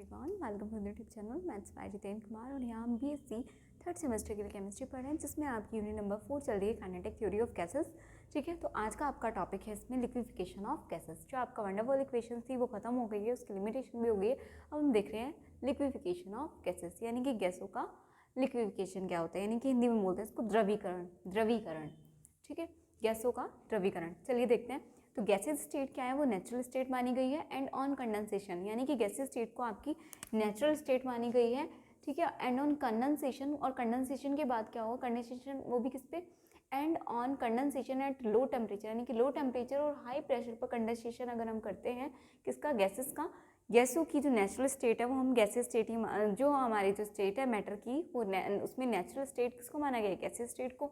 Everyone, welcome to YouTube channel maths by Jitendra Kumar. और यहाँ हम बीएससी थर्ड सेमेस्टर के लिए केमिस्ट्री पढ़ रहे हैं, जिसमें आपकी यूनिट नंबर 4 चल रही है काइनेटिक थ्योरी ऑफ गैसेस। ठीक है, तो आज का आपका टॉपिक है इसमें लिक्विफिकेशन ऑफ गैसेस। जो आपका वंडरफुल इक्वेशन थी वो खत्म हो गई है, उसकी लिमिटेशन भी हो गई है। अब हम देख रहे हैं लिक्विफिकेशन ऑफ गैसेस, यानी कि गैसों का लिक्विफिकेशन क्या होता है, यानी कि हिंदी में बोलते हैं इसको द्रवीकरण। ठीक है, गैसों का द्रवीकरण। चलिए देखते हैं। तो गैसेज स्टेट क्या है, वो नेचुरल स्टेट मानी गई है। एंड ऑन कंडेंसेशन, यानी कि गैसेज स्टेट को आपकी नेचुरल स्टेट मानी गई है। ठीक है, एंड ऑन कंडेंसेशन, और कंडेंसेशन के बाद क्या होगा, कंडेंसेशन वो भी किस पे, and on condensation at low temperature, यानी कि लो टेम्परेचर और हाई प्रेशर पर कंडेंसेशन अगर हम करते हैं किसका, गैसेस का, गैसों की जो नेचुरल स्टेट है वो हम गैसेज स्टेट ही, जो हमारी जो स्टेट है मैटर की वो उसमें नेचुरल स्टेट किसको माना गया है, गैसेज स्टेट को।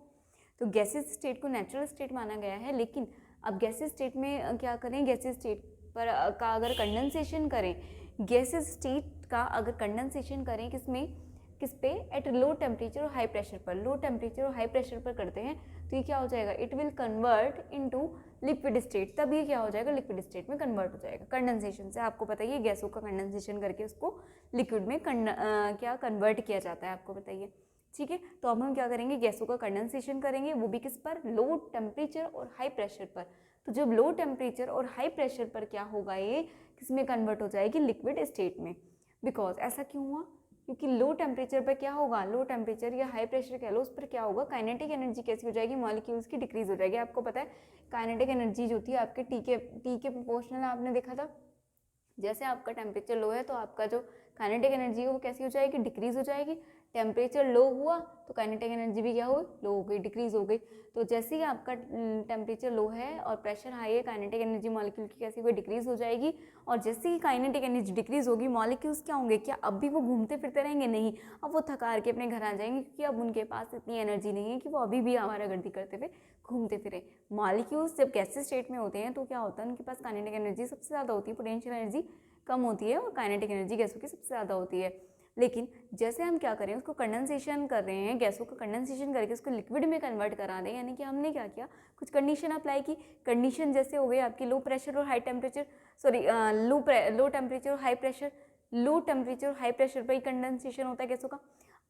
तो गैसेज स्टेट को नेचुरल स्टेट माना गया है। लेकिन अब गैसेज स्टेट में क्या करें, गैसेज स्टेट पर का अगर कंडेंसेशन करें, गैसेज स्टेट का अगर कंडेंसेशन करें किस पे, एट लो टेम्परेचर और हाई प्रेशर पर, लो टेम्परेचर और हाई प्रेशर पर करते हैं, तो ये क्या हो जाएगा, it will convert into liquid state. तब ये क्या हो जाएगा, लिक्विड स्टेट में कन्वर्ट हो जाएगा कंडेंसेशन से। आपको पता है गैसों का कंडेंसेशन करके उसको लिक्विड में क्या कन्वर्ट किया जाता है, आपको बताइए। ठीक है, तो अब हम क्या करेंगे, गैसों का कंडेंसेशन करेंगे, वो भी किस पर, लो टेम्परेचर और हाई प्रेशर पर। तो जब लो टेम्परेचर और हाई प्रेशर पर क्या होगा, ये किस में कन्वर्ट हो जाएगी, लिक्विड स्टेट में। बिकॉज ऐसा क्यों हुआ, क्योंकि लो टेम्परेचर पर क्या होगा, लो टेम्परेचर या हाई प्रेशर कह लो, उस पर क्या होगा, काइनेटिक एनर्जी कैसी हो जाएगी, मॉलिक्यूल्स की डिक्रीज हो जाएगी। आपको पता है काइनेटिक एनर्जी जो थी आपके टी के प्रोपोर्शनल आपने देखा था। जैसे आपका टेम्परेचर लो है तो आपका जो काइनेटिक एनर्जी है वो कैसी हो जाएगी, डिक्रीज हो जाएगी। टेम्परेचर लो हुआ तो काइनेटिक एनर्जी भी क्या हुई, लो हो गई, डिक्रीज हो गई। तो जैसे ही आपका टेम्परेचर लो है और प्रेशर हाई है, काइनेटिक एनर्जी मॉलिक्यूल की कैसी हुई, डिक्रीज हो जाएगी। और जैसे ही काइनेटिक एनर्जी डिक्रीज होगी, मॉलिक्यूल्स क्या होंगे, क्या अब भी वो घूमते फिरते रहेंगे, नहीं, अब वो थका के अपने घर आ जाएंगे, क्योंकि अब उनके पास इतनी एनर्जी नहीं है कि वो अभी भी आवारागर्दी करते हुए घूमते फिरे। मॉलिक्यूल्स जब गैसेज स्टेट में होते हैं तो क्या होता है, उनके पास काइनेटिक एनर्जी सबसे ज़्यादा होती है, पोटेंशियल एनर्जी कम होती है, और काइनेटिक एनर्जी गैसों की सबसे ज़्यादा होती है। लेकिन जैसे हम क्या करें, उसको कंडेंसेशन कर रहे हैं, गैसों का कंडेंसेशन करके उसको लिक्विड में कन्वर्ट करा दें, यानी कि हमने क्या किया, कुछ कंडीशन अप्लाई की। कंडीशन जैसे हो गई आपकी लो प्रेशर और high temperature, sorry low temperature और हाई प्रेशर, लो टेम्परेचर और हाई प्रेशर पर ही कंडेंसेशन होता है गैसों का।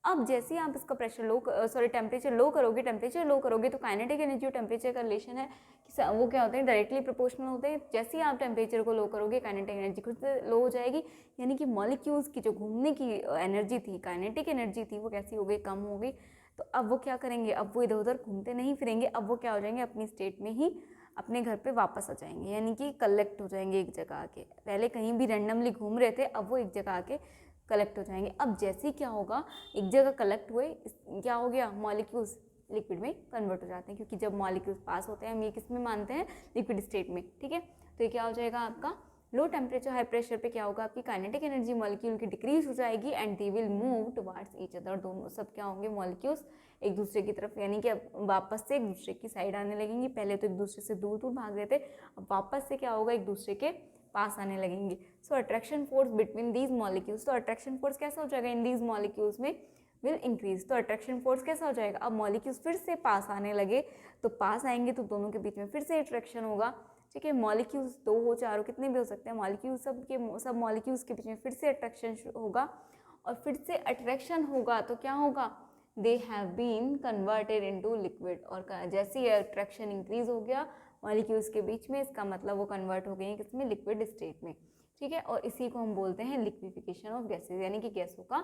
अब जैसे ही आप इसका टेम्परेचर लो करोगे तो काइनेटिक एनर्जी और टेम्परेचर का रिलेशन है कि वो क्या होते हैं, डायरेक्टली प्रोपोर्शनल होते हैं। जैसे ही आप टेम्परेचर को लो करोगे, काइनेटिक एनर्जी खुद से लो हो जाएगी, यानी कि मॉलिक्यूल्स की जो घूमने की एनर्जी थी, काइनेटिक एनर्जी थी, वो कैसी हो गई, कम हो गई। तो अब वो क्या करेंगे, अब वो इधर उधर घूमते नहीं फिरेंगे, अब वो क्या हो जाएंगे, अपनी स्टेट में ही अपने घर पे वापस आ जाएंगे, यानी कि कलेक्ट हो जाएंगे एक जगह आके। पहले कहीं भी रैंडमली घूम रहे थे, अब वो एक जगह आके कलेक्ट हो जाएंगे। अब जैसे ही क्या होगा, एक जगह कलेक्ट हुए, क्या हो गया, मॉलिक्यूल्स लिक्विड में कन्वर्ट हो जाते हैं, क्योंकि जब मॉलिक्यूल्स पास होते हैं, हम ये किस में मानते हैं, लिक्विड स्टेट में। ठीक है, तो ये क्या हो जाएगा आपका, लो टेम्परेचर हाई प्रेशर पे क्या होगा, आपकी काइनेटिक एनर्जी मॉलिक्यूल की डिक्रीज हो जाएगी, and they will move towards each other. दोनों सब क्या होंगे, मॉलिक्यूल्स एक दूसरे की तरफ, यानी कि अब वापस से एक दूसरे की साइड आने लगेंगी। पहले तो एक दूसरे से दूर दूर भाग रहे थे, अब वापस से क्या होगा, एक दूसरे के पास आने लगेंगे। So attraction force between these molecules, तो अट्रैक्शन फोर्स कैसा हो जाएगा, इन दीज मॉलिक्यूल्स में विल इंक्रीज। तो अट्रैक्शन फोर्स कैसा हो जाएगा, अब मॉलिक्यूल्स फिर से पास आने लगे, तो पास आएंगे तो दोनों के बीच में फिर से अट्रैक्शन होगा। ठीक है, मॉलिक्यूल्स दो हो, चार हो, कितने भी हो सकते हैं मॉलिक्यूल्स, सब मॉलिक्यूल्स के बीच में फिर से अट्रैक्शन होगा, और फिर से अट्रैक्शन होगा तो क्या होगा, they have been converted into liquid. और जैसे ही अट्रैक्शन इंक्रीज हो गया मॉलिक्यूल्स के बीच में, इसका मतलब वो कन्वर्ट हो गए हैं किसमें, लिक्विड स्टेट में। ठीक है, और इसी को हम बोलते हैं लिक्विफिकेशन ऑफ गैसेज, यानी कि गैसों का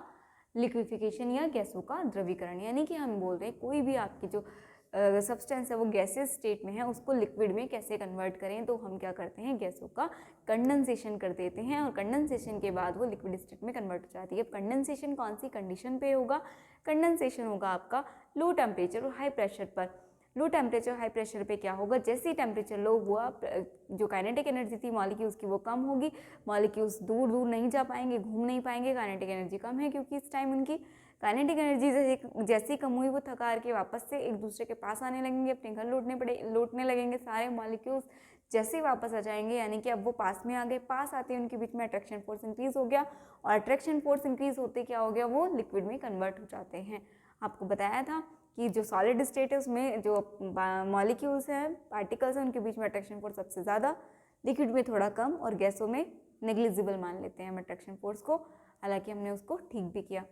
लिक्विफिकेशन या गैसों का द्रवीकरण। यानी कि हम बोल रहे हैं कोई भी आपकी जो सब्सटेंस है वो गैसेज स्टेट में है, उसको लिक्विड में कैसे कन्वर्ट करें, तो हम क्या करते हैं, गैसों का कंडेंसेशन कर देते हैं, और कंडेंसेशन के बाद वो लिक्विड स्टेट में कन्वर्ट हो जाती है। अब कंडेंसेशन कौन सी कंडीशन पे होगा, कंडेंसेशन होगा आपका लो टेम्परेचर और हाई प्रेशर पर। लो टेम्परेचर हाई प्रेशर पे क्या होगा, जैसे ही टेम्परेचर लो हुआ, जो काइनेटिक एनर्जी थी मॉलिक्यूल्स की वो कम होगी, मॉलिक्यूल्स दूर दूर नहीं जा पाएंगे, घूम नहीं पाएंगे, काइनेटिक एनर्जी कम है, क्योंकि इस टाइम उनकी काइनेटिक एनर्जी जैसे ही कम हुई, वो थका के वापस से एक दूसरे के पास आने लगेंगे, अपने घर लौटने लगेंगे सारे मॉलिक्यूल्स। जैसे ही वापस आ जाएंगे, यानी कि अब वो पास में आ गए, पास आते हैं उनके बीच में अट्रैक्शन फोर्स इंक्रीज हो गया, और अट्रैक्शन फोर्स इंक्रीज होते क्या हो गया, वो लिक्विड में कन्वर्ट हो जाते हैं। आपको बताया था कि जो सॉलिड स्टेट है उसमें जो मॉलिक्यूल्स हैं, पार्टिकल्स हैं, उनके बीच में अट्रैक्शन फोर्स सबसे ज़्यादा, लिक्विड में थोड़ा कम, और गैसों में नेग्लिजिबल मान लेते हैं हम अट्रैक्शन फोर्स को, हालांकि हमने उसको ठीक भी किया।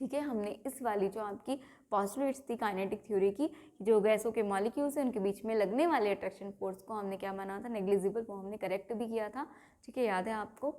ठीक है, हमने इस वाली जो आपकी पॉस्टुलेट्स थी काइनेटिक थ्योरी की, जो गैसों के मॉलिक्यूल्स हैं उनके बीच में लगने वाले अट्रैक्शन फोर्स को हमने क्या माना था, नेग्लिजिबल, वो हमने करेक्ट भी किया था। ठीक है, याद है आपको।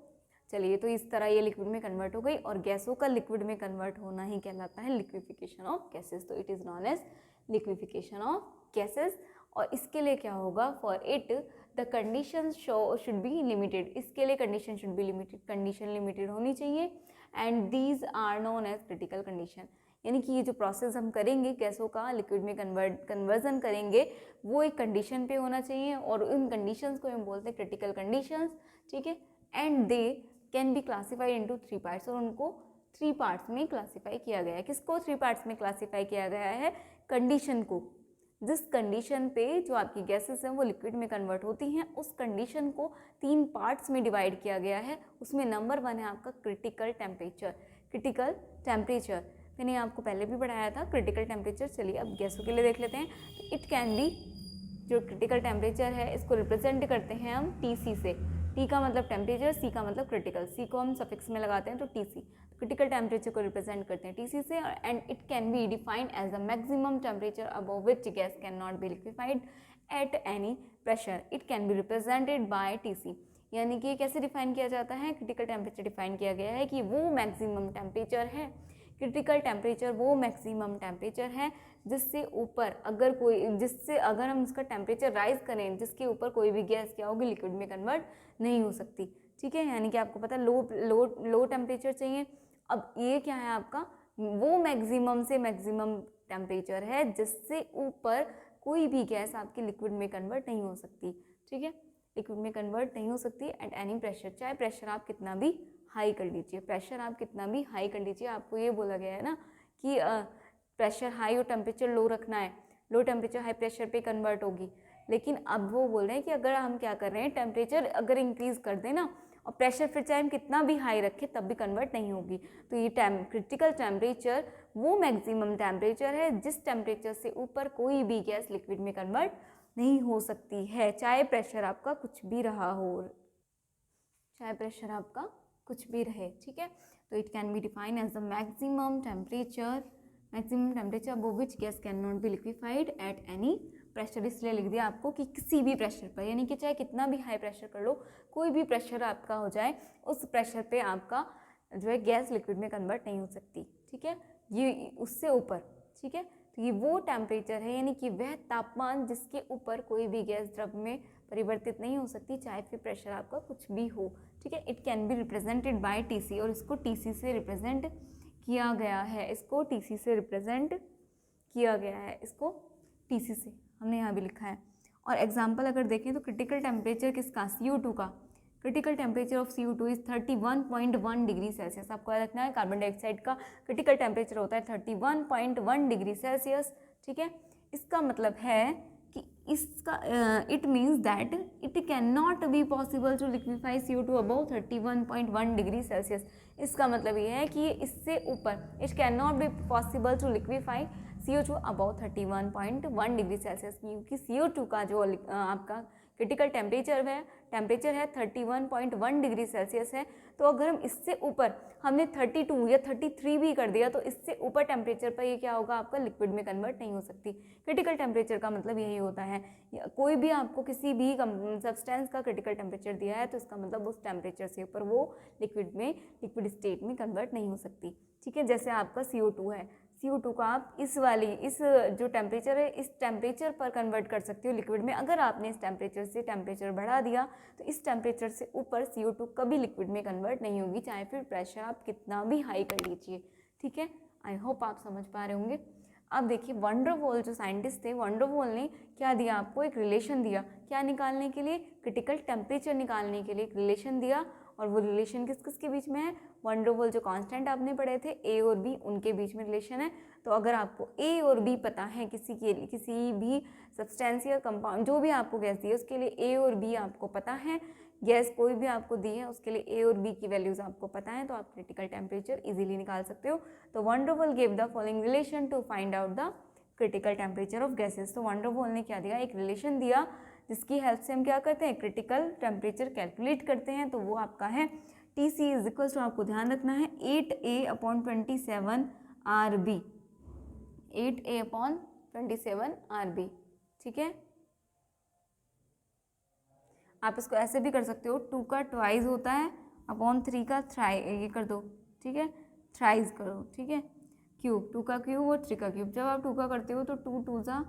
चलिए, तो इस तरह ये लिक्विड में कन्वर्ट हो गई, और गैसों का लिक्विड में कन्वर्ट होना ही कहलाता है लिक्विफिकेशन ऑफ गैसेस। तो it is known as liquefaction of gases. और इसके लिए क्या होगा, for it the condition should be limited, इसके लिए condition should be limited, condition limited होनी चाहिए। And these are known as critical condition, यानी कि ये जो प्रोसेस हम करेंगे गैसों का लिक्विड में कन्वर्जन करेंगे, वो एक कंडीशन पे होना चाहिए, और उन कंडीशंस को हम बोलते हैं क्रिटिकल कंडीशंस। ठीक है, and they can be classified into 3 parts, और उनको 3 पार्ट्स में क्लासीफाई किया गया है। किसको 3 पार्ट्स में क्लासीफाई किया गया है, कंडीशन को, जिस कंडीशन पे जो आपकी गैसेस हैं वो लिक्विड में कन्वर्ट होती हैं, उस कंडीशन को 3 पार्ट्स में डिवाइड किया गया है। उसमें नंबर 1 है आपका क्रिटिकल टेम्परेचर। क्रिटिकल टेम्परेचर मैंने आपको पहले भी पढ़ाया था, क्रिटिकल टेम्परेचर। चलिए अब गैसों के लिए देख लेते हैं। तो इट कैन बी, जो क्रिटिकल टेम्परेचर है इसको रिप्रेजेंट करते हैं हम TC से। T का मतलब टेम्परेचर, C का मतलब क्रिटिकल, C को हम सफिक्स में लगाते हैं तो TC। क्रिटिकल टेम्परेचर को रिप्रेजेंट करते हैं TC से, and it can be defined as the maximum temperature above which gas can not be liquefied at any pressure. It can be represented by TC, यानी कि कैसे डिफाइन किया जाता है, क्रिटिकल टेम्परेचर डिफाइन किया गया है कि वो मैक्सिमम टेम्परेचर है, क्रिटिकल टेम्परेचर वो मैक्सिमम टेम्परेचर है जिससे ऊपर अगर हम इसका टेम्परेचर राइज करें, जिसके ऊपर कोई भी गैस क्या होगी, लिक्विड में कन्वर्ट नहीं हो सकती। ठीक है, यानी कि आपको पता है लो टेम्परेचर चाहिए। अब ये क्या है आपका, वो मैक्सिमम से मैक्सिमम टेम्परेचर है जिससे ऊपर कोई भी गैस आपकी लिक्विड में कन्वर्ट नहीं हो सकती। ठीक है, लिक्विड में कन्वर्ट नहीं हो सकती एट एनी प्रेशर, चाहे प्रेशर आप कितना भी हाई कर लीजिए, प्रेशर आप कितना भी हाई कर लीजिए। आपको ये बोला गया है ना कि प्रेशर हाई और टेम्परेचर लो रखना है, लो टेम्परेचर हाई प्रेशर पे कन्वर्ट होगी। लेकिन अब वो बोल रहे हैं कि अगर हम क्या कर रहे हैं, टेम्परेचर अगर इंक्रीज कर दें ना, और प्रेशर फिर चाहे हम कितना भी हाई रखें तब भी कन्वर्ट नहीं होगी। तो ये क्रिटिकल टेम्परेचर वो मैक्सिमम टेम्परेचर है जिस टेम्परेचर से ऊपर कोई भी गैस लिक्विड में कन्वर्ट नहीं हो सकती है, चाहे प्रेशर आपका कुछ भी रहा हो, चाहे प्रेशर आपका कुछ भी रहे। ठीक है, तो it can be defined as the maximum temperature above which gas can not be liquefied at any pressure. इसलिए लिख दिया आपको कि किसी भी प्रेशर पर, यानी कि चाहे कितना भी हाई प्रेशर कर लो, कोई भी प्रेशर आपका हो जाए, उस प्रेशर पे आपका जो है गैस लिक्विड में कन्वर्ट नहीं हो सकती। ठीक है, ये उससे ऊपर। ठीक है, तो ये वो टेम्परेचर है, यानी कि वह तापमान जिसके ऊपर कोई भी गैस द्रव में परिवर्तित नहीं हो सकती, चाहे फिर प्रेशर आपका कुछ भी हो। ठीक है, it can be represented by TC, और इसको TC से रिप्रेजेंट किया गया है, इसको TC से रिप्रेजेंट किया गया है, इसको TC से हमने यहाँ भी लिखा है। और एग्जाम्पल अगर देखें तो क्रिटिकल टेम्परेचर किसका, CO2 का। Critical temperature of CO2 is 31.1 degree Celsius. आपको याद रखना है, कार्बन डाइऑक्साइड का क्रिटिकल टेम्परेचर होता है 31.1 डिग्री सेल्सियस। ठीक है, इसका मतलब है कि इसका it means that it can not be possible to liquefy CO2 above 31.1 degree Celsius. इसका मतलब ये है कि इससे ऊपर it can not be possible to liquefy CO2 above 31.1 degree Celsius, क्योंकि CO2 का जो आपका क्रिटिकल टेम्परेचर है 31.1 डिग्री सेल्सियस है। तो अगर हम इससे ऊपर हमने 32 या 33 भी कर दिया तो इससे ऊपर टेम्परेचर पर ये क्या होगा, आपका लिक्विड में कन्वर्ट नहीं हो सकती। क्रिटिकल टेम्परेचर का मतलब यही होता है, कोई भी आपको किसी भी सब्सटेंस का क्रिटिकल टेम्परेचर दिया है तो इसका मतलब उस टेम्परेचर से ऊपर वो लिक्विड स्टेट में कन्वर्ट नहीं हो सकती। ठीक है, जैसे आपका CO2 है, CO2 को आप इस जो टेम्परेचर है इस टेम्परेचर पर कन्वर्ट कर सकते हो लिक्विड में। अगर आपने इस टेम्परेचर से टेम्परेचर बढ़ा दिया तो इस टेम्परेचर से ऊपर CO2 कभी लिक्विड में कन्वर्ट नहीं होगी, चाहे फिर प्रेशर आप कितना भी हाई कर लीजिए। ठीक है, आई होप आप समझ पा रहे होंगे। अब देखिए वैन डर वाल जो साइंटिस्ट थे, वैन डर वाल ने क्या दिया आपको, एक रिलेशन दिया, क्या निकालने के लिए, क्रिटिकल टेम्परेचर निकालने के लिए एक रिलेशन दिया। और वो रिलेशन किस किस के बीच में है, वैन डर वाल जो कांस्टेंट आपने पढ़े थे A और B, उनके बीच में रिलेशन है। तो अगर आपको A और B पता है किसी भी सब्सटेंस या कंपाउंड, जो भी आपको गैस दी है उसके लिए A और B आपको पता है, गैस कोई भी आपको दी है उसके लिए A और B की वैल्यूज आपको पता है, तो आप क्रिटिकल टेम्परेचर इजीली निकाल सकते हो। तो van der Waals give the following relation to find out the critical temperature of gases. तो वैन डर वाल ने क्या दिया, एक रिलेशन दिया जिसकी हेल्प से हम क्या करते हैं, क्रिटिकल टेम्परेचर कैलकुलेट करते हैं, तो वो आपका है TC इज इक्वल टू, आपको ध्यान रखना है 8A/27 RB, 8A/27 RB, ठीक है। आप इसको ऐसे भी कर सकते हो, 2 का ट्वाइस होता है अपॉन 3 का थ्राई, ये कर दो, ठीक है, थ्राइस करो, ठीक है, क्यूब, 2 का क्यूब और 3 का क्यूब। जब आप 2 का करते हो तो 2 2 ज़ा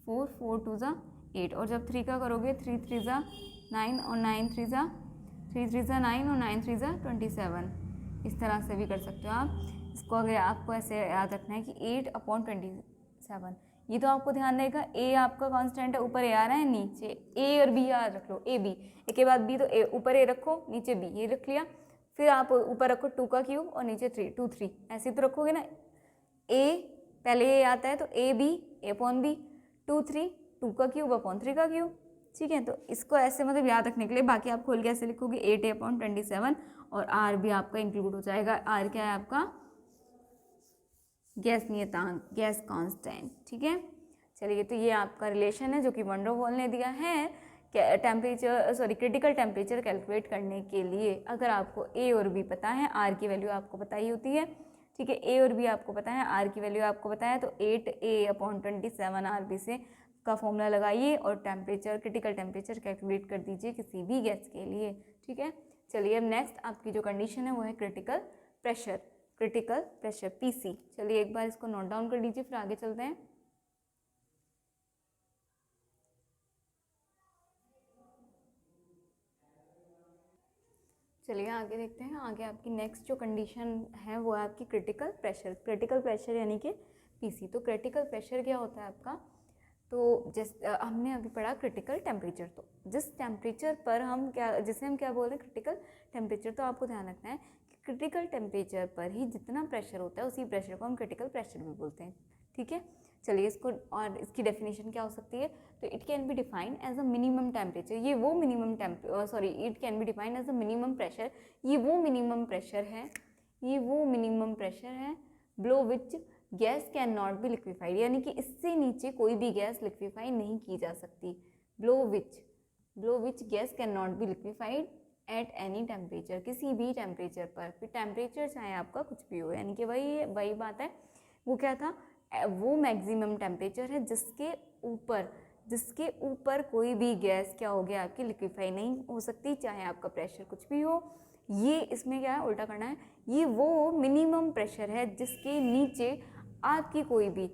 4, 4 2 ज़ा 8, और जब 3 का करोगे 3 3 ज़ा 9 और 9 3 ज़ा 9 और 9 3 ज़ा 27। इस तरह से भी कर सकते हो आप इसको। अगर आपको ऐसे याद रखना है कि 8/27, ये तो आपको ध्यान रहेगा, ए आपका कांस्टेंट है, ऊपर ए आ रहा है, नीचे ए और बी याद रख लो, ए बी, एक के बाद बी, तो ए ऊपर ए रखो, नीचे बी, ये रख लिया। फिर आप ऊपर रखो 2 का क्यूब और नीचे 3, 2 3, ऐसे तो रखोगे ना। ए पहले ए आता है तो ए बी, A/B, 2 3, 2 का क्यूब अपॉन 3 का क्यूब, ठीक है। तो इसको ऐसे मतलब याद रखने के लिए, बाकी आप खोल के ऐसे लिखोगे 8A/27, और आर भी आपका इंक्लूड हो जाएगा। आर क्या है आपका, गैस नियतांक, गैस कांस्टेंट, ठीक है। चलिए, तो ये आपका रिलेशन है जो कि वैन डर वाल ने दिया है क्रिटिकल टेम्परेचर कैलकुलेट करने के लिए। अगर आपको ए और बी पता है, आर की वैल्यू आपको पता ही होती है, ठीक है, ए और बी आपको पता है, आर की वैल्यू आपको पता है, तो 8A/27 RB से का फॉर्मूला लगाइए और टेम्परेचर, क्रिटिकल टेम्परेचर कैलकुलेट कर दीजिए किसी भी गैस के लिए, ठीक है। चलिए, अब नेक्स्ट आपकी जो कंडीशन है वो है क्रिटिकल प्रेशर, PC। चलिए एक बार इसको नोट डाउन कर लीजिए, फिर आगे चलते हैं। चलिए आगे देखते हैं। आगे आपकी नेक्स्ट जो कंडीशन है वो है आपकी क्रिटिकल प्रेशर यानी कि PC। तो क्रिटिकल प्रेशर क्या होता है आपका, तो हमने अभी पढ़ा क्रिटिकल टेम्परेचर, तो जिस टेम्परेचर पर हम जिसे हम क्या बोल रहे हैं, क्रिटिकल टेम्परेचर। तो आपको ध्यान रखना है कि क्रिटिकल टेम्परेचर पर ही जितना प्रेशर होता है उसी प्रेशर को हम क्रिटिकल प्रेशर भी बोलते हैं, ठीक है। चलिए इसको, और इसकी डेफिनेशन क्या हो सकती है, तो it can be defined as a minimum temperature, ये वो minimum it can be defined as a minimum pressure, ये वो मिनिमम प्रेशर है below which gas can not be liquefied, यानी कि इससे नीचे कोई भी गैस लिक्विफाई नहीं की जा सकती। Below which gas can not be liquefied at any temperature, किसी भी टेम्परेचर पर, फिर टेम्परेचर चाहे आपका कुछ भी हो, यानी कि वही बात है। वो क्या था, वो मैक्सिमम टेम्परेचर है जिसके ऊपर कोई भी गैस क्या हो गया आपकी लिक्विफाई नहीं हो सकती, चाहे आपका प्रेशर कुछ भी हो। ये इसमें क्या है, उल्टा करना है, ये वो मिनिमम प्रेशर है जिसके नीचे आपकी कोई भी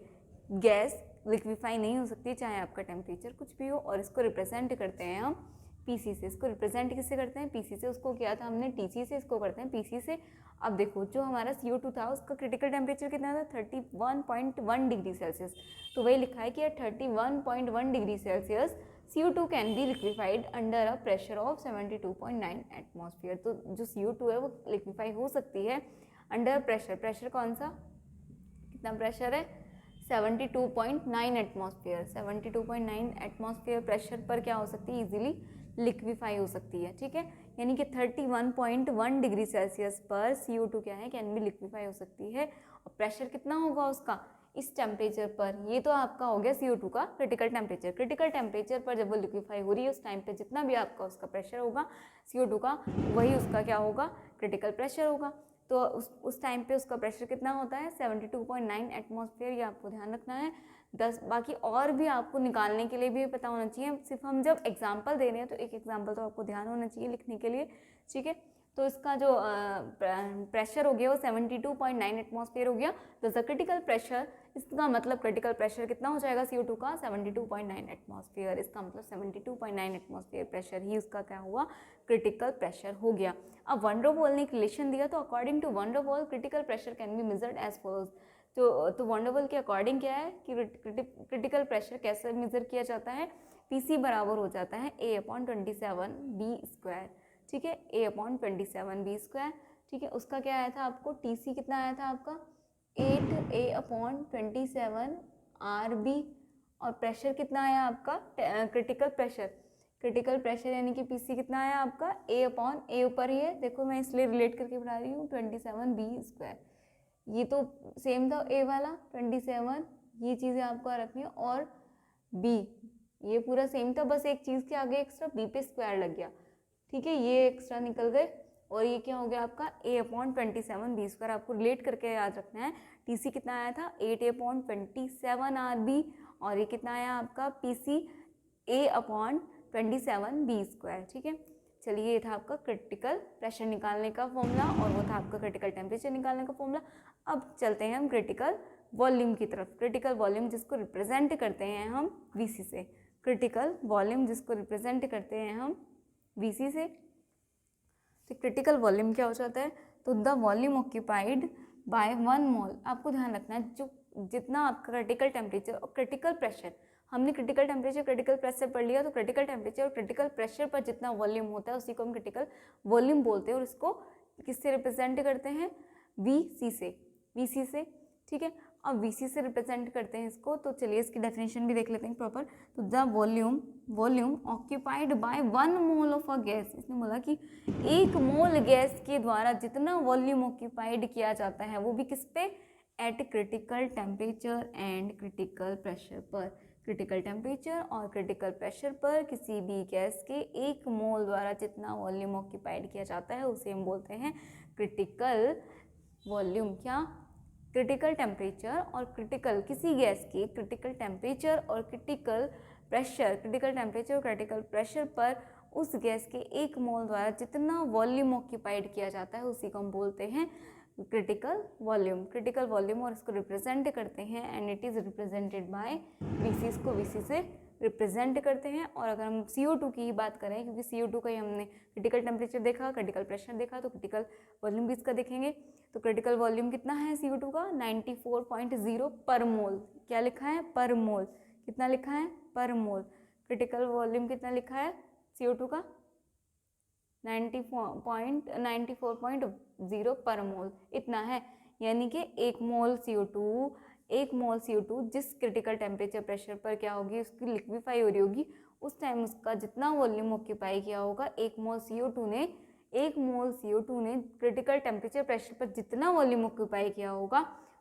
गैस लिक्विफाई नहीं हो सकती, चाहे आपका टेम्परेचर कुछ भी हो। और इसको रिप्रेजेंट करते हैं हम PC से। इसको रिप्रेजेंट किससे करते हैं, PC से। उसको किया था हमने TC से, इसको करते हैं PC से। अब देखो, जो हमारा CO2 था उसका क्रिटिकल टेम्परेचर कितना था, 31.1 डिग्री सेल्सियस। तो वही लिखा है कि 31.1 degree Celsius CO2 can be liquefied under a pressure of 72.9 atmosphere. तो जो CO2 है वो लिक्विफाई हो सकती है अंडर प्रेशर कौन सा, कितना प्रेशर है, 72.9 एटमॉस्फेयर। 72.9 एटमॉस्फेयर प्रेशर पर क्या हो सकती है, इजीली लिक्विफाई हो सकती है, ठीक है। यानी कि 31.1 डिग्री सेल्सियस पर CO2 क्या है, कैन बी लिक्विफाई हो सकती है। और प्रेशर कितना होगा उसका इस टेम्परेचर पर, ये तो आपका हो गया CO2 का क्रिटिकल टेम्परेचर पर जब वो लिक्विफाई हो रही है उस टाइम पे जितना भी आपका उसका प्रेशर होगा CO2 का, वही उसका क्या होगा, क्रिटिकल प्रेशर होगा। तो उस टाइम पे उसका प्रेशर कितना होता है, 72.9 एटमॉस्फेयर, ये आपको ध्यान रखना है। 10 बाकी और भी आपको निकालने के लिए भी पता होना चाहिए, सिर्फ हम जब एग्जांपल दे रहे हैं तो एक एग्जांपल तो आपको ध्यान होना चाहिए लिखने के लिए, ठीक है। तो इसका जो प्रेशर हो गया वो 72.9 एटमॉस्फेयर हो गया। तो द क्रिटिकल प्रेशर, इसका मतलब क्रिटिकल प्रेशर कितना हो जाएगा CO2 का, 72.9 एटमॉस्फेयर। इसका मतलब 72.9 एटमॉस्फेयर प्रेशर ही उसका क्या हुआ, क्रिटिकल प्रेशर हो गया। अब वैन डर वाल ने एक रिलेशन दिया, तो according to van der Waals critical pressure can be measured as follows. तो वैन डर वाल के अकॉर्डिंग क्या है कि क्रिटिकल प्रेशर कैसे मेजर किया जाता है, PC बराबर हो जाता है A/27B², ठीक है, A/27B², ठीक है। उसका क्या आया था आपको, TC कितना आया था आपका 8A/27 RB, और प्रेशर कितना आया आपका, क्रिटिकल प्रेशर यानी कि PC कितना आया आपका A ऊपर ही है, देखो मैं इसलिए रिलेट करके बता रही हूँ 27B²। ये तो सेम था A वाला 27, ये चीज़ें आपको रखनी है, और B ये पूरा सेम था, बस एक चीज़ के आगे एक्स्ट्रा बी पे स्क्वायर लग गया, ठीक है, ये एक्स्ट्रा निकल गए और ये क्या हो गया आपका a/27b²। आपको रिलेट करके याद रखना है, टीसी कितना आया था 8a/27 आरबी और ये कितना आया आपका पीसी a/27b², ठीक है। चलिए, ये था आपका क्रिटिकल प्रेशर निकालने का फॉर्मूला और वो था आपका क्रिटिकल टेम्परेचर निकालने का फॉर्मूला। अब चलते हैं हम क्रिटिकल वॉल्यूम की तरफ। क्रिटिकल वॉल्यूम जिसको रिप्रेजेंट करते हैं हम वीसी से, क्रिटिकल वॉल्यूम जिसको रिप्रेजेंट करते हैं हम वीसी से। तो क्रिटिकल वॉल्यूम क्या हो जाता है, तो द वॉल्यूम ऑक्यूपाइड बाय 1 मोल। आपको ध्यान रखना है, जो जितना आपका क्रिटिकल टेम्परेचर और क्रिटिकल प्रेशर, हमने क्रिटिकल टेम्परेचर क्रिटिकल प्रेशर पढ़ लिया, तो क्रिटिकल टेम्परेचर और क्रिटिकल प्रेशर पर जितना वॉल्यूम होता है उसी को हम क्रिटिकल वॉल्यूम बोलते हैं और इसको किससे रिप्रेजेंट करते हैं, वीसी से, ठीक है। अब वीसी से रिप्रेजेंट करते हैं इसको, तो चलिए इसकी डेफिनेशन भी देख लेते हैं प्रॉपर। तो the volume occupied by 1 mole of a gas, इसने बोला कि 1 मोल गैस के द्वारा जितना वॉल्यूम ऑक्यूपाइड किया जाता है वो भी किस पे, eight critical temperature and critical pressure पर। क्रिटिकल टेम्परेचर और क्रिटिकल प्रेशर पर किसी भी गैस के 1 मोल द्वारा जितना वॉल्यूम ऑक्यूपाइड किया जाता है उसे हम बोलते हैं क्रिटिकल वॉल्यूम। क्या, क्रिटिकल टेम्परेचर और क्रिटिकल, किसी गैस के क्रिटिकल टेम्परेचर और क्रिटिकल प्रेशर, क्रिटिकल टेम्परेचर और क्रिटिकल प्रेशर पर उस गैस के 1 मोल द्वारा जितना वॉल्यूम ऑक्यूपाइड किया जाता है उसी को हम बोलते हैं क्रिटिकल वॉल्यूम। क्रिटिकल वॉल्यूम और इसको रिप्रेजेंट करते हैं and it is represented by VC, इसको वीसी से रिप्रेजेंट करते हैं। और अगर हम CO2 की ही बात करें, क्योंकि CO2 का ही हमने क्रिटिकल टेम्परेचर देखा, क्रिटिकल प्रेशर देखा, तो क्रिटिकल वॉल्यूम भी इसका देखेंगे। तो क्रिटिकल वॉल्यूम कितना है CO2 का, 94.0 पर मोल। क्या लिखा है, पर मोल, कितना लिखा है, पर मोल। क्रिटिकल वॉल्यूम कितना लिखा है CO2 का, 94.0 पर मोल, इतना है। यानी कि 1 मोल CO2 जिस क्रिटिकल टेम्परेचर प्रेशर पर क्या होगी, उसकी लिक्विफाई हो रही होगी, उस टाइम उसका जितना वॉल्यूम ऑक्यूपाई किया होगा, 1 मोल CO2 ने क्रिटिकल टेम्परेचर प्रेशर पर जितना वॉल्यूम ऑक्यूपाई किया होगा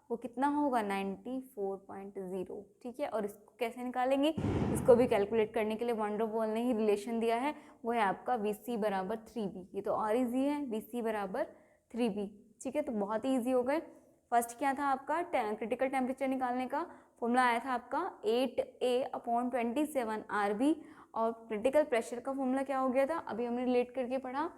वो कितना होगा, 94.0, ठीक है। और इसको कैसे निकालेंगे, इसको भी कैलकुलेट करने के लिए वैन डर वाल ने ही रिलेशन दिया है, वो है आपका VC बराबर 3B। ये तो और ईजी है, VC बराबर 3B, ठीक है। तो बहुत ही ईजी हो गए। फर्स्ट क्या था आपका, क्रिटिकल टेम्परेचर निकालने का फॉर्मूला आया था आपका 8A/27 RB और क्रिटिकल प्रेशर का फॉर्मूला क्या हो गया था, अभी हमने रिलेट करके पढ़ा,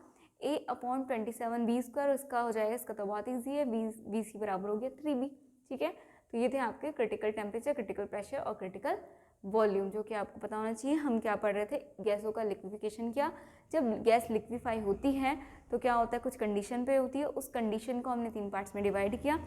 A/27B²। इसका हो जाएगा, इसका तो बहुत ईजी है, VC बराबर हो गया 3B, ठीक है। तो ये थे आपके क्रिटिकल टेम्परेचर, क्रिटिकल प्रेशर और क्रिटिकल वॉल्यूम, जो कि आपको पता होना चाहिए। हम क्या पढ़ रहे थे, गैसों का लिक्विफिकेशन। क्या, जब गैस लिक्विफाई होती है तो क्या होता है, कुछ कंडीशन पे होती है, उस कंडीशन को हमने 3 पार्ट्स में डिवाइड किया।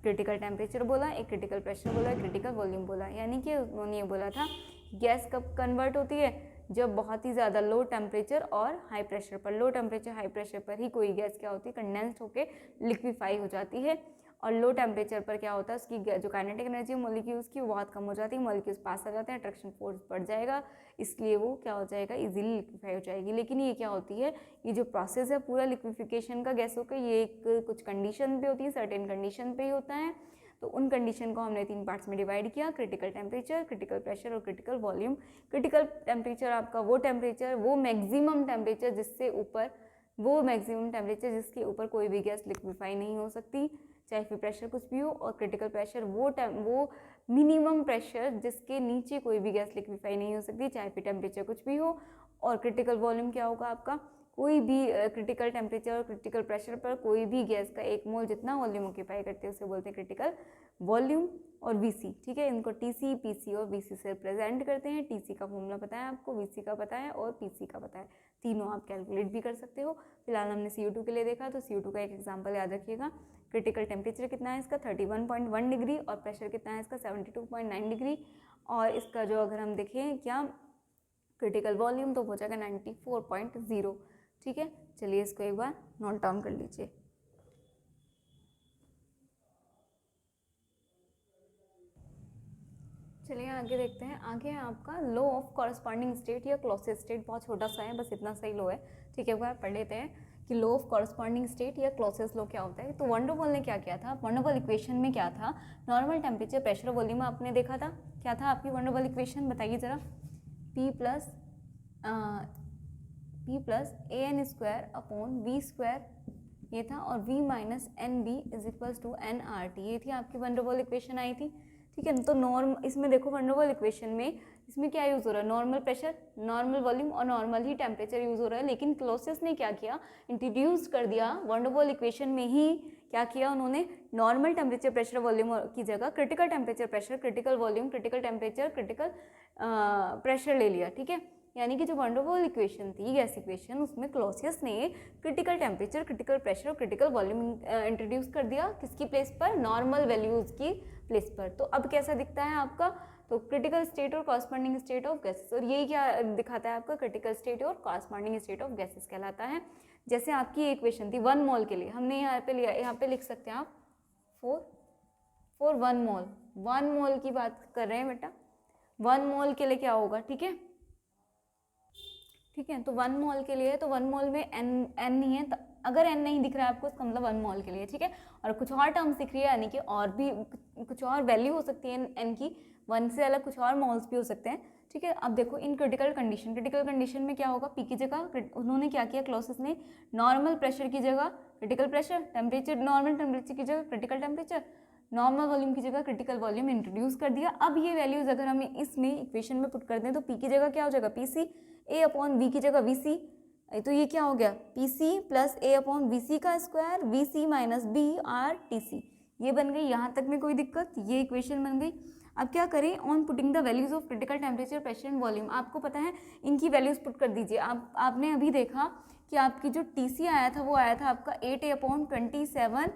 क्रिटिकल टेम्परेचर बोला, एक क्रिटिकल प्रेशर बोला, क्रिटिकल वॉल्यूम बोला। यानी कि उन्होंने ये बोला था गैस कब कन्वर्ट होती है, जब बहुत ही ज़्यादा लो टेम्परेचर और हाई प्रेशर पर, लो टेम्परेचर हाई प्रेशर पर ही कोई गैस क्या होती है, कंडेंस्ड होकर लिक्विफाई हो जाती है। और लो टेम्परेचर पर क्या होता है, उसकी जो काइनेटिक एनर्जी मॉलिक्यूल्स की वो बहुत कम हो जाती है, मॉलिक्यूल्स पास आ जाते हैं, अट्रैक्शन फोर्स बढ़ जाएगा, इसलिए वो क्या हो जाएगा, इजीली लिक्विफाई हो जाएगी। लेकिन ये क्या होती है, ये जो प्रोसेस है पूरा लिक्विफिकेशन का गैसों का, ये एक कुछ कंडीशन पे होती है, सर्टेन कंडीशन पे ही होता है। तो उन कंडीशन को हमने 3 पार्ट्स में डिवाइड किया, क्रिटिकल टेम्परेचर, क्रिटिकल प्रेशर और क्रिटिकल वॉल्यूम। क्रिटिकल टेम्परेचर आपका वो टेम्परेचर, वो मैक्सिमम टेम्परेचर जिसके ऊपर कोई भी गैस लिक्विफाई नहीं हो सकती, चाहे फिर प्रेशर कुछ भी हो। और क्रिटिकल प्रेशर वो मिनिमम प्रेशर जिसके नीचे कोई भी गैस लिक्विफाई नहीं हो सकती, चाहे फिर टेम्परेचर कुछ भी हो। और क्रिटिकल वॉल्यूम क्या होगा आपका, कोई भी क्रिटिकल टेम्परेचर और क्रिटिकल प्रेशर पर कोई भी गैस का 1 मोल जितना वॉल्यूम ऑक्यूपाई करते हैं उसे बोलते हैं क्रिटिकल वॉल्यूम। और VC, ठीक है, इनको TC, PC और VC से रिप्रेजेंट करते हैं। TC का फॉर्मूला पता है आपको, VC का पता है और PC का पता है, तीनों आप कैलकुलेट भी कर सकते हो। फिलहाल हमने CO2 के लिए देखा, तो CO2 का एक एग्जाम्पल याद रखिएगा। क्रिटिकल टेम्परेचर कितना है इसका, 31.1 डिग्री, और प्रेशर कितना है इसका, 72.9 डिग्री। और इसका जो अगर हम देखें क्या क्रिटिकल वॉल्यूम, तो हो जाएगा 94.0, ठीक है। चलिए इसको एक बार नोट डाउन कर लीजिए। चलिए आगे देखते हैं। आगे है आपका लॉ ऑफ कॉरस्पॉन्डिंग स्टेट या क्लोजेस्ट स्टेट, बहुत छोटा सा है, बस इतना सही लो है, ठीक है। एक बार पढ़ लेते हैं कि लॉ ऑफ कॉरस्पॉन्डिंग स्टेट या क्लोजेस्ट लॉ क्या होता है। तो वैन डर वाल ने क्या किया था, वैन डर वाल इक्वेशन में क्या था, नॉर्मल टेम्परेचर, प्रेशर, वॉल्यूम आपने देखा था, क्या था आपकी वैन डर वाल इक्वेशन, बताइए ज़रा। Plus a n square upon v square ये था, और v minus n b is equals to n R T, ये थी आपकी वंडर वॉल इक्वेशन आई थी। ठीक है, तो नॉर्म इसमें देखो वंडर वॉल इक्वेशन में इसमें क्या यूज़ हो रहा है, नॉर्मल प्रेशर, नॉर्मल वॉल्यूम और नॉर्मल ही टेम्परेचर यूज़ हो रहा है। लेकिन क्लॉसियस ने क्या किया, इंट्रोड्यूस कर दिया वंडर वॉल इक्वेशन में ही, क्या किया उन्होंने, नॉर्मल टेम्परेचर प्रेशर वॉल्यूम की जगह critical temperature pressure, critical volume, critical temperature, critical pressure ले लिया। ठीक है, यानी कि जो वंडर वॉल इक्वेशन थी गैस इक्वेशन, उसमें क्लॉसियस ने क्रिटिकल टेम्परेचर, क्रिटिकल प्रेशर और क्रिटिकल वॉल्यूम इंट्रोड्यूस कर दिया, किसकी प्लेस पर, नॉर्मल वैल्यूज़ की प्लेस पर। तो अब कैसा दिखता है आपका, तो क्रिटिकल स्टेट और कॉरस्पॉन्डिंग स्टेट ऑफ गैसेस, और ये क्या दिखाता है आपका, क्रिटिकल स्टेट और कॉरस्पॉन्डिंग स्टेट ऑफ गैसेस कहलाता है। जैसे आपकी इक्वेशन थी 1 मोल के लिए, हमने यहाँ पे लिया, यहाँ पे लिख सकते हैं आप 4 1 मोल, 1 मोल की बात कर रहे हैं बेटा, 1 मोल के लिए क्या होगा, ठीक है, ठीक है, तो 1 मोल के लिए, तो 1 मोल में n नहीं है, तो अगर n नहीं दिख रहा है आपको, इसका मतलब 1 मोल के लिए। ठीक है, और कुछ और टर्म्स दिख रही है, यानी कि और भी कुछ और वैल्यू हो सकती है n की, 1 से अलग कुछ और मोल्स भी हो सकते हैं। ठीक है, अब देखो इन क्रिटिकल कंडीशन में क्या होगा, पी की जगह उन्होंने क्या किया, क्लॉसियस ने नॉर्मल प्रेशर की जगह critical pressure, temperature normal temperature की जगह क्रिटिकल टेम्परेचर, नॉर्मल वॉल्यूम की जगह क्रिटिकल वॉल्यूम इंट्रोड्यूस कर दिया। अब ये वैल्यूज अगर हम इसमें इक्वेशन में पुट कर दें, तो पी की जगह क्या हो जाएगा, P C, A upon V की जगह वी सी, तो ये क्या हो गया, P C plus A upon V C का square, V C minus B R T C, ये बन गई। यहाँ तक में कोई दिक्कत, ये इक्वेशन बन गई। अब क्या करें, on putting the values of critical temperature, pressure and volume, आपको पता है इनकी वैल्यूज पुट कर दीजिए। आपने अभी देखा कि आपकी जो टी सी आया था वो आया था आपका 8 अपॉन 27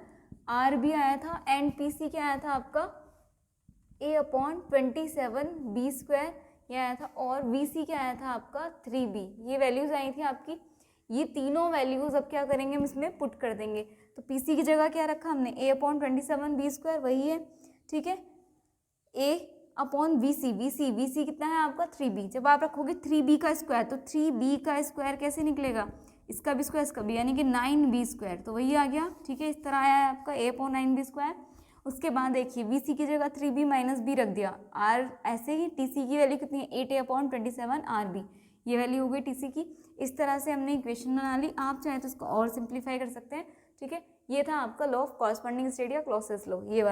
आर बी आया था, एंड पी सी क्या आया था आपका ए अपॉन 27 बी स्क्वायर ये आया था, और वी सी क्या आया था आपका 3b, ये वैल्यूज आई थी आपकी। ये तीनों वैल्यूज अब क्या करेंगे, हम इसमें पुट कर देंगे। तो पी सी की जगह क्या रखा हमने, ए अपॉन 27 बी स्क्वायर वही है, ठीक है, ए अपॉन वी सी कितना है आपका 3b। जब आप रखोगे 3b का स्क्वायर, तो 3b का स्क्वायर कैसे निकलेगा, इसका भी स्क्वायर इसका भी, यानी कि 9b स्क्वायर, तो वही आ गया। ठीक है, इस तरह आया है आपका ए अपॉन 9b स्क्वायर। उसके बाद देखिए वी सी की जगह 3b माइनस बी रख दिया, आर ऐसे ही, टी सी की वैल्यू कितनी है 8 अपॉन 27 आर बी, ये वैल्यू हो गई टी सी की। इस तरह से हमने इक्वेशन बना ली। आप चाहें तो इसको और सिंप्लीफाई कर सकते हैं। ठीक है, ये था आपका लॉ ऑफ कॉरस्पॉन्डिंग स्टेट या क्लॉसियस लॉ, ये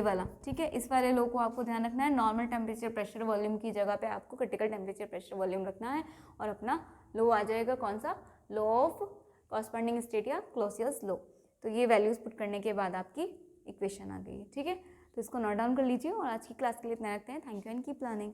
वाला। ठीक है, इस वाले लॉ को आपको ध्यान रखना है, नॉर्मल टेम्परेचर प्रेशर वॉल्यूम की जगह पे आपको क्रिटिकल टेम्परेचर प्रेशर वॉल्यूम रखना है, और अपना लॉ आ जाएगा कौन सा, लॉ ऑफ कॉरस्पॉन्डिंग स्टेट या क्लॉसियस लॉ। तो ये वैल्यूज पुट करने के बाद आपकी इक्वेशन आ गई है। ठीक है, तो इसको नोट डाउन कर लीजिए, और आज की क्लास के लिए इतना रखते हैं। Thank you and keep learning.